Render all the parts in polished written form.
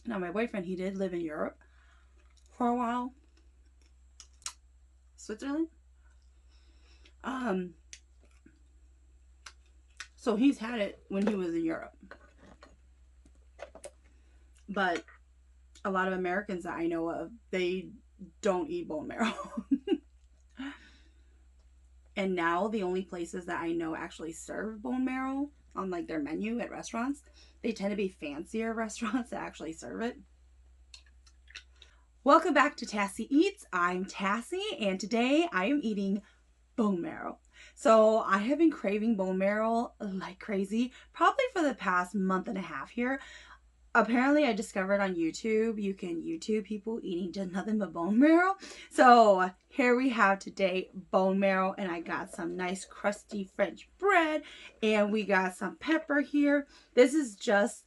Now, my boyfriend, he did live in Europe for a while, Switzerland. Um, so he's had it when he was in Europe. But a lot of Americans that I know of, they don't eat bone marrow. And now the only places that I know actually serve bone marrow on like their menu at restaurants, they tend to be fancier restaurants that actually serve it. Welcome back to Tassie Eats. I'm Tassie, and today I am eating bone marrow. So I have been craving bone marrow like crazy, probably for the past month and a half here. Apparently, I discovered on YouTube, you can YouTube people eating just nothing but bone marrow. So here we have today bone marrow, and I got some nice crusty French bread, and we got some pepper here. This is just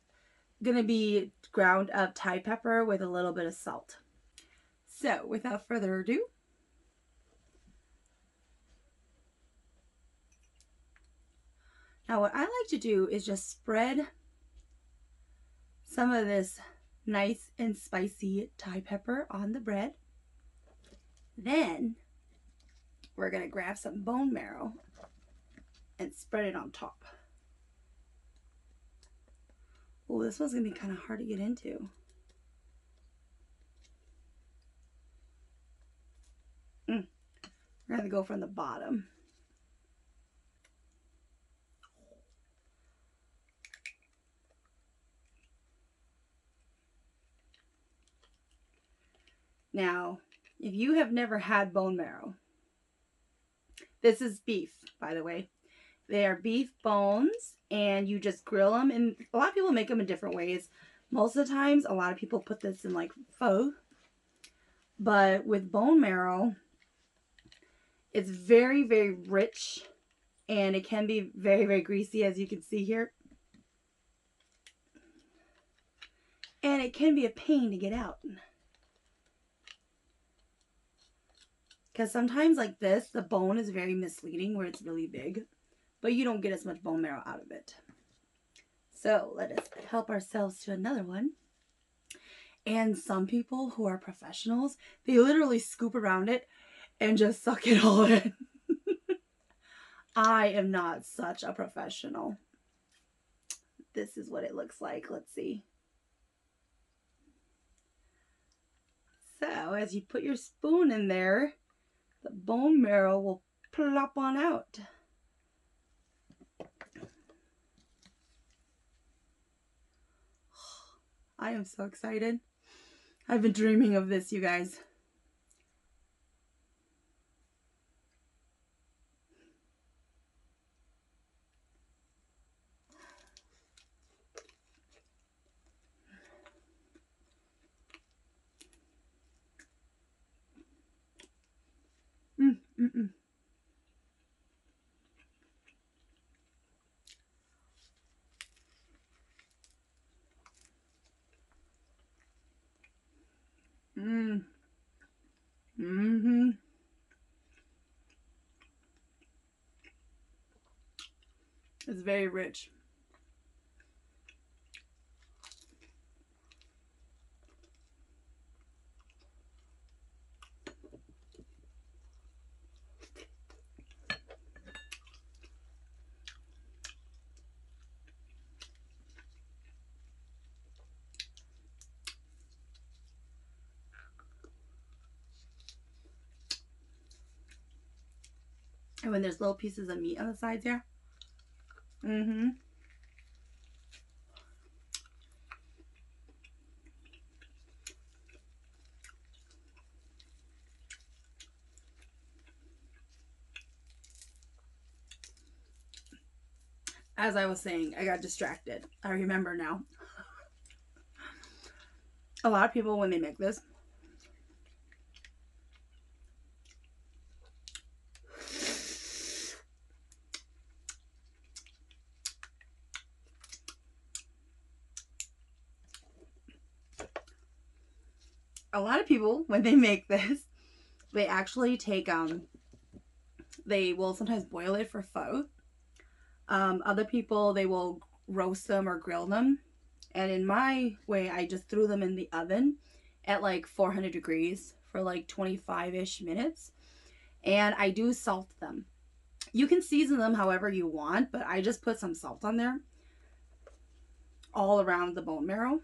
gonna be ground up Thai pepper with a little bit of salt. So without further ado, now what I like to do is just spread some of this nice and spicy Thai pepper on the bread. Then we're going to grab some bone marrow and spread it on top. Oh, this one's going to be kind of hard to get into. We're going to go from the bottom. Now, if you have never had bone marrow, this is beef, by the way. They are beef bones, and you just grill them. And a lot of people make them in different ways. Most of the times, a lot of people put this in like pho. But with bone marrow, it's very, very rich, and it can be very, very greasy, as you can see here. And it can be a pain to get out. Because sometimes like this, the bone is very misleading where it's really big, but you don't get as much bone marrow out of it. So let us help ourselves to another one. And some people who are professionals, they literally scoop around it and just suck it all in. I am not such a professional. This is what it looks like. Let's see. So as you put your spoon in there, the bone marrow will plop on out. I am so excited. I've been dreaming of this, you guys. Mm-mm. Mm-hmm. It's very rich. And when there's little pieces of meat on the sides here. Mm-hmm. As I was saying, I got distracted. I remember now. A lot of people, when they make this, they actually take they will sometimes boil it for pho. Other people, they will roast them or grill them. And in my way, I just threw them in the oven at like 400 degrees for like 25-ish minutes. And I do salt them. You can season them however you want, but I just put some salt on there all around the bone marrow.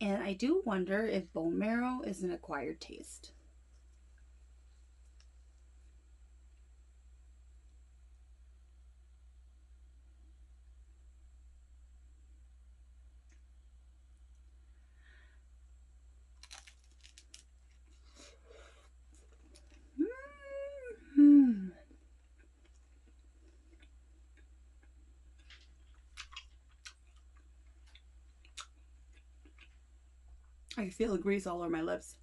And I do wonder if bone marrow is an acquired taste. Mm-hmm. I feel the grease all over my lips.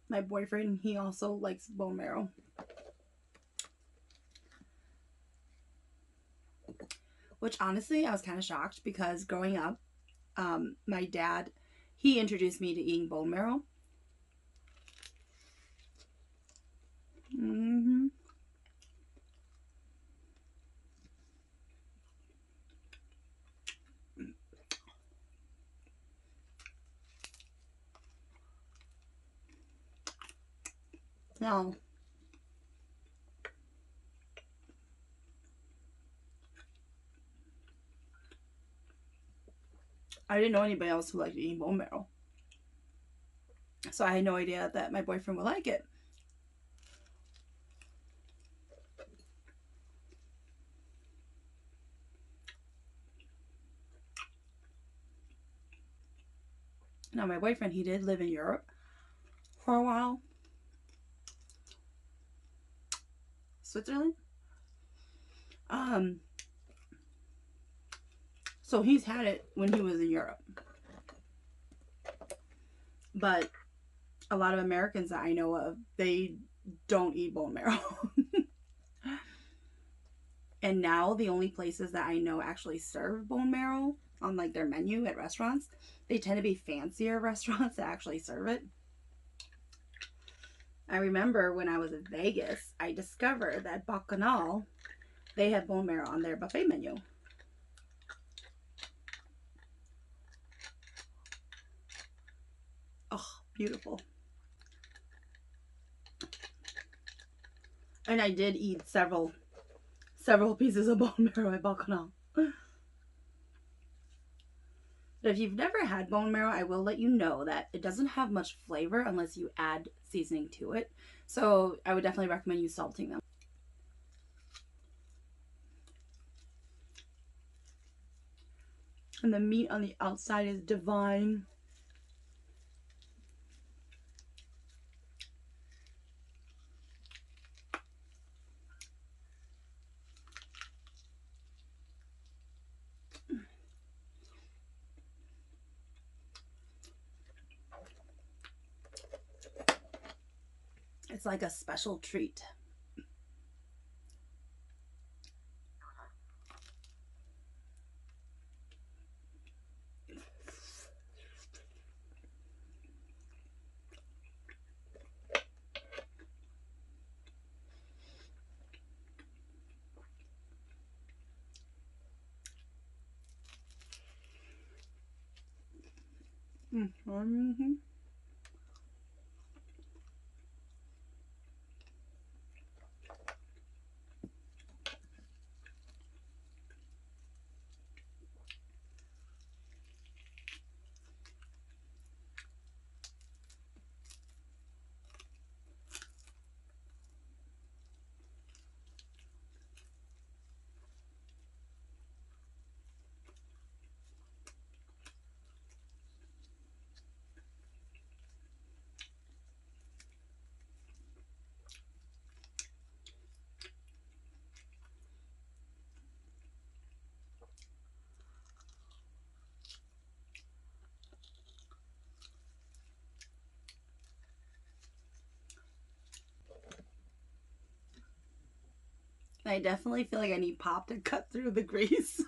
My boyfriend, he also likes bone marrow. Which honestly, I was kind of shocked because growing up, my dad, he introduced me to eating bone marrow. Mm-hmm. No, I didn't know anybody else who liked eating bone marrow. So I had no idea that my boyfriend would like it. Now, my boyfriend, he did live in Europe for a while. Switzerland. Um, so he's had it when he was in Europe. But a lot of Americans that I know of, they don't eat bone marrow. And now the only places that I know actually serve bone marrow on like their menu at restaurants, they tend to be fancier restaurants that actually serve it. I remember when I was in Vegas, I discovered that Bacchanal, they have bone marrow on their buffet menu. Oh, beautiful. And I did eat several pieces of bone marrow at Bacchanal. But if you've never had bone marrow, I will let you know that it doesn't have much flavor unless you add seasoning to it. So I would definitely recommend you salting them. And the meat on the outside is divine. It's like a special treat. Mm-hmm. I definitely feel like I need pop to cut through the grease.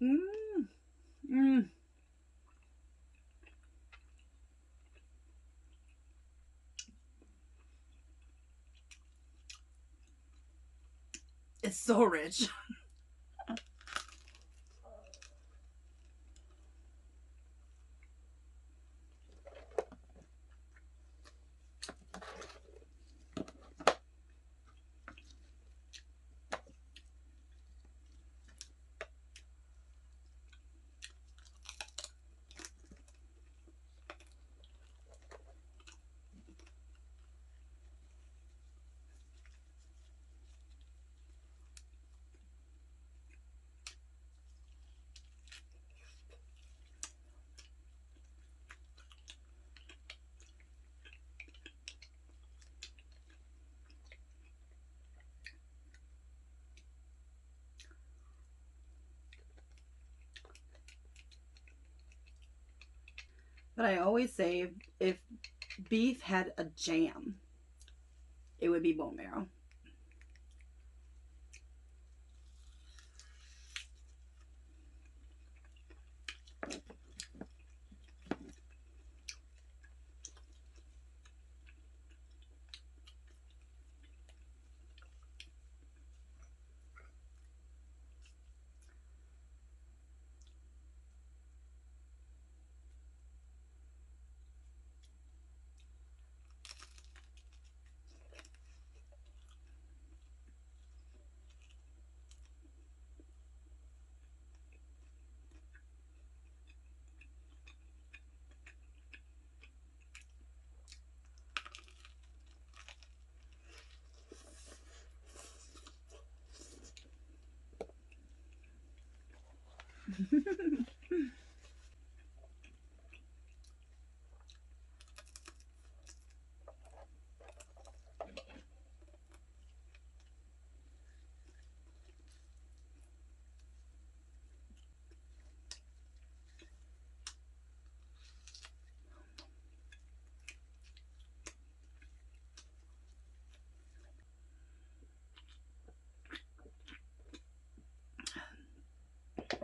Mm. Mm. It's so rich. But I always say if beef had a jam, it would be bone marrow.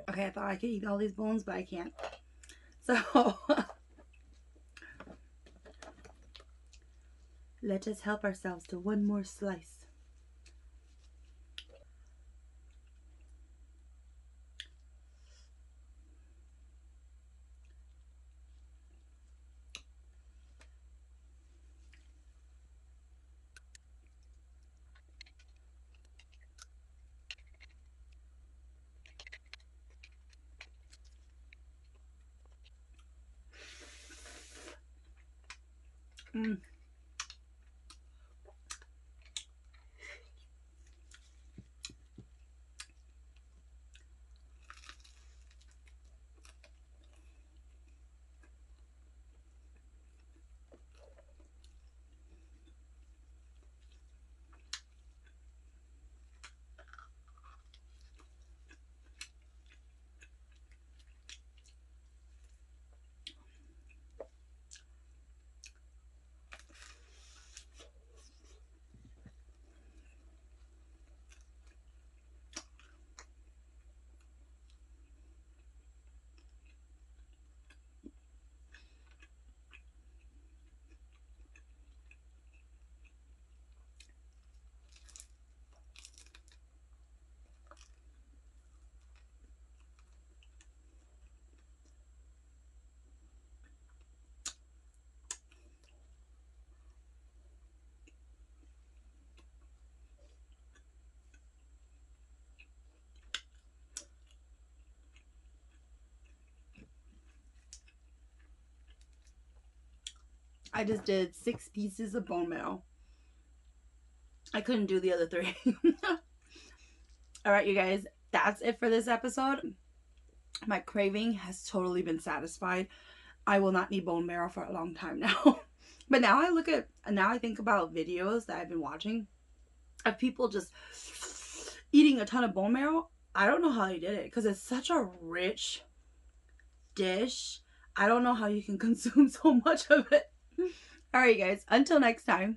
Okay, I thought I could eat all these bones, but I can't. So let us help ourselves to one more slice. Mm. I just did 6 pieces of bone marrow. I couldn't do the other 3. All right, you guys, that's it for this episode. My craving has totally been satisfied. I will not need bone marrow for a long time now. But now I think about videos that I've been watching of people just eating a ton of bone marrow. I don't know how they did it because it's such a rich dish. I don't know how you can consume so much of it. All right, guys, until next time.